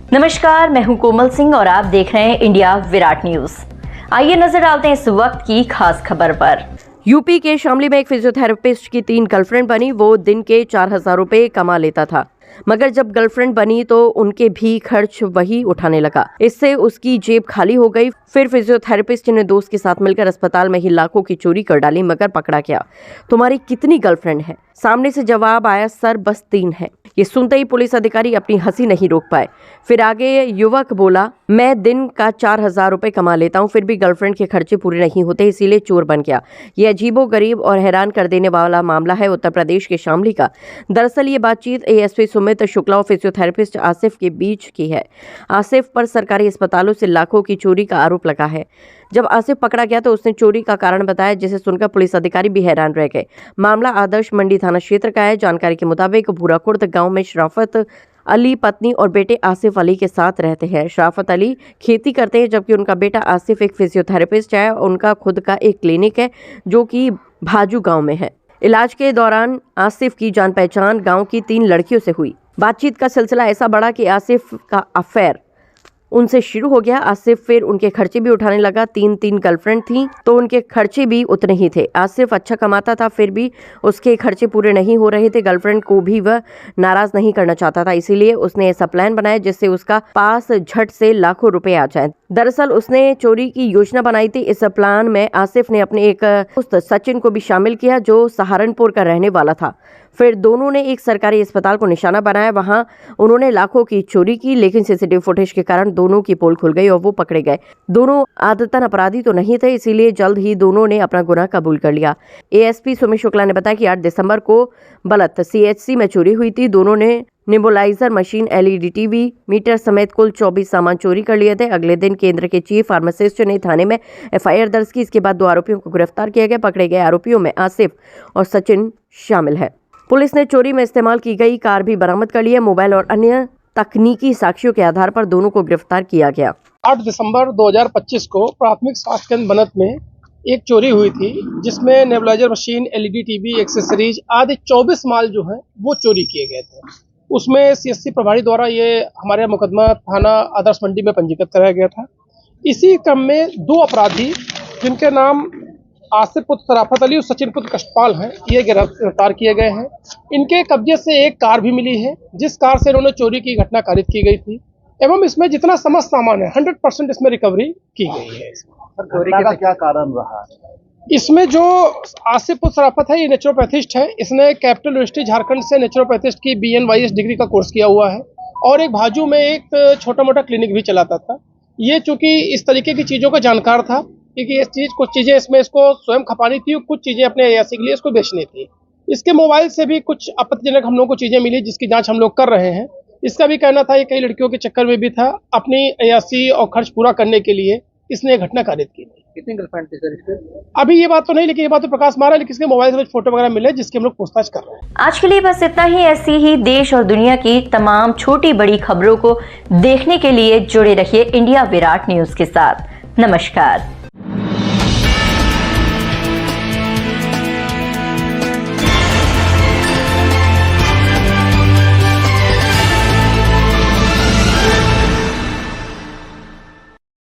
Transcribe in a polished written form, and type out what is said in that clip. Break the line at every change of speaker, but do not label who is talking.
नमस्कार, मैं हूं कोमल सिंह और आप देख रहे हैं इंडिया विराट न्यूज। आइए नजर डालते हैं इस वक्त की खास खबर पर। यूपी के शामली में एक फिजियोथेरेपिस्ट की 3 गर्लफ्रेंड बनी। वो दिन के 4,000 रुपए कमा लेता था, मगर जब गर्लफ्रेंड बनी तो उनके भी खर्च वही उठाने लगा। इससे उसकी जेब खाली हो गई। फिर फिजियोथेरेपिस्ट ने दोस्त के साथ मिलकर अस्पताल में ही लाखों की चोरी कर डाली, मगर पकड़ा गया। तुम्हारी कितनी गर्लफ्रेंड है? सामने से जवाब आया, सर बस 3 है। ये सुनते ही पुलिस अधिकारी अपनी हंसी नहीं रोक पाए। फिर आगे युवक बोला, मैं दिन का 4,000 रुपए कमा लेता हूँ, फिर भी गर्लफ्रेंड के खर्चे पूरे नहीं होते, इसीलिए चोर बन गया। ये अजीबोगरीब और हैरान कर देने वाला मामला है उत्तर प्रदेश के शामली का। दरअसल ये बातचीत एएसपी सुमित शुक्ला और फिजियोथेरेपिस्ट आसिफ के बीच की है। आसिफ पर सरकारी अस्पतालों से लाखों की चोरी का आरोप लगा है। जब आसिफ पकड़ा गया तो उसने चोरी का कारण बताया, जिसे सुनकर पुलिस अधिकारी भी हैरान रह गए। मामला आदर्श मंडी थाना क्षेत्र का है। जानकारी के मुताबिक भूराकुर्द गांव में शराफत अली पत्नी और बेटे आसिफ अली के साथ रहते हैं। शराफत अली खेती करते हैं, जबकि उनका बेटा आसिफ एक फिजियोथेरेपिस्ट है। उनका खुद का एक क्लिनिक है जो कि भाजू गांव में है। इलाज के दौरान आसिफ की जान पहचान गांव की 3 लड़कियों से हुई। बातचीत का सिलसिला ऐसा बढ़ा कि आसिफ का अफेयर उनसे शुरू हो गया। आसिफ फिर उनके खर्चे भी उठाने लगा। 3 गर्लफ्रेंड थी तो उनके खर्चे भी उतने ही थे। आसिफ अच्छा कमाता था, फिर भी उसके खर्चे पूरे नहीं हो रहे थे। गर्लफ्रेंड को भी वह नाराज नहीं करना चाहता था, इसीलिए उसने ऐसा प्लान बनाया जिससे उसका पास झट से लाखों रुपए आ जाएं। दरअसल उसने चोरी की योजना बनाई थी। इस प्लान में आसिफ ने अपने एक दोस्त सचिन को भी शामिल किया, जो सहारनपुर का रहने वाला था। फिर दोनों ने एक सरकारी अस्पताल को निशाना बनाया। वहां उन्होंने लाखों की चोरी की, लेकिन सीसीटीवी फुटेज के कारण दोनों की पोल खुल गई और वो पकड़े गए। दोनों आदतन अपराधी तो नहीं थे, इसीलिए जल्द ही दोनों ने अपना गुनाह कबूल कर लिया। एएसपी सुमित शुक्ला ने बताया कि 8 दिसंबर को बलत सीएचसी में चोरी हुई थी। दोनों ने nebuliser machine, LED TV, meter समेत कुल 24 सामान चोरी कर लिए थे। अगले दिन केंद्र के चीफ फार्मासिस्ट ने थाने में एफआईआर दर्ज की। इसके बाद 2 आरोपियों को गिरफ्तार किया गया। पकड़े गए आरोपियों में आसिफ और सचिन शामिल है। पुलिस ने चोरी में इस्तेमाल की गई कार भी बरामद कर ली है। मोबाइल और अन्य तकनीकी साक्ष्यों के आधार पर दोनों को गिरफ्तार किया गया।
8 दिसंबर 2025 को प्राथमिक स्वास्थ्य केंद्र बनत में एक चोरी हुई थी, जिसमें nebuliser machine, LED TV, accessories आदि 24 माल जो है वो चोरी किए गए थे। उसमें सीएससी प्रभारी द्वारा ये हमारे मुकदमा थाना आदर्श मंडी में पंजीकृत कराया गया था। इसी क्रम में 2 अपराधी, जिनके नाम आसिफ पुत्र शराफत अली और सचिन पुत्र कष्टपाल हैं, ये गिरफ्तार किए गए हैं। इनके कब्जे से एक कार भी मिली है, जिस कार से इन्होंने चोरी की घटना कारित की गई थी, एवं इसमें जितना समस्त सामान है 100% इसमें रिकवरी की गई है।
चोरी का क्या कारण रहा?
इसमें जो आसिफ पुत्र शराफत है, ये नेचुरोपैथिस्ट है। इसने कैपिटल यूनिवर्सिटी झारखंड से नेचुरोपैथिस्ट की BNYS डिग्री का कोर्स किया हुआ है और एक भाजू में एक छोटा मोटा क्लिनिक भी चलाता था। ये चूंकि इस तरीके की चीजों का जानकार था, क्योंकि कुछ चीजें इसमें इसको स्वयं खपानी थी और कुछ चीजें अपने अयासी के लिए इसको बेचनी थी। इसके मोबाइल से भी कुछ आपत्तिजनक हम लोग को चीजें मिली, जिसकी जांच हम लोग कर रहे हैं। इसका भी कहना था ये कई लड़कियों के चक्कर में भी था। अपनी अयासी और खर्च पूरा करने के लिए इसने ये घटना कारित की थी।
कितनी गर्लफ्रेंड थी सर इसके?
अभी ये बात तो नहीं, लेकिन ये बात तो प्रकाश मारा, लेकिन इसके मोबाइल से फोटो वगैरह मिले, जिसकी हम लोग पूछताछ कर रहे हैं।
आज के लिए बस इतना ही। ऐसी ही देश और दुनिया की तमाम छोटी बड़ी खबरों को देखने के लिए जुड़े रहिए इंडिया विराट न्यूज के साथ। नमस्कार।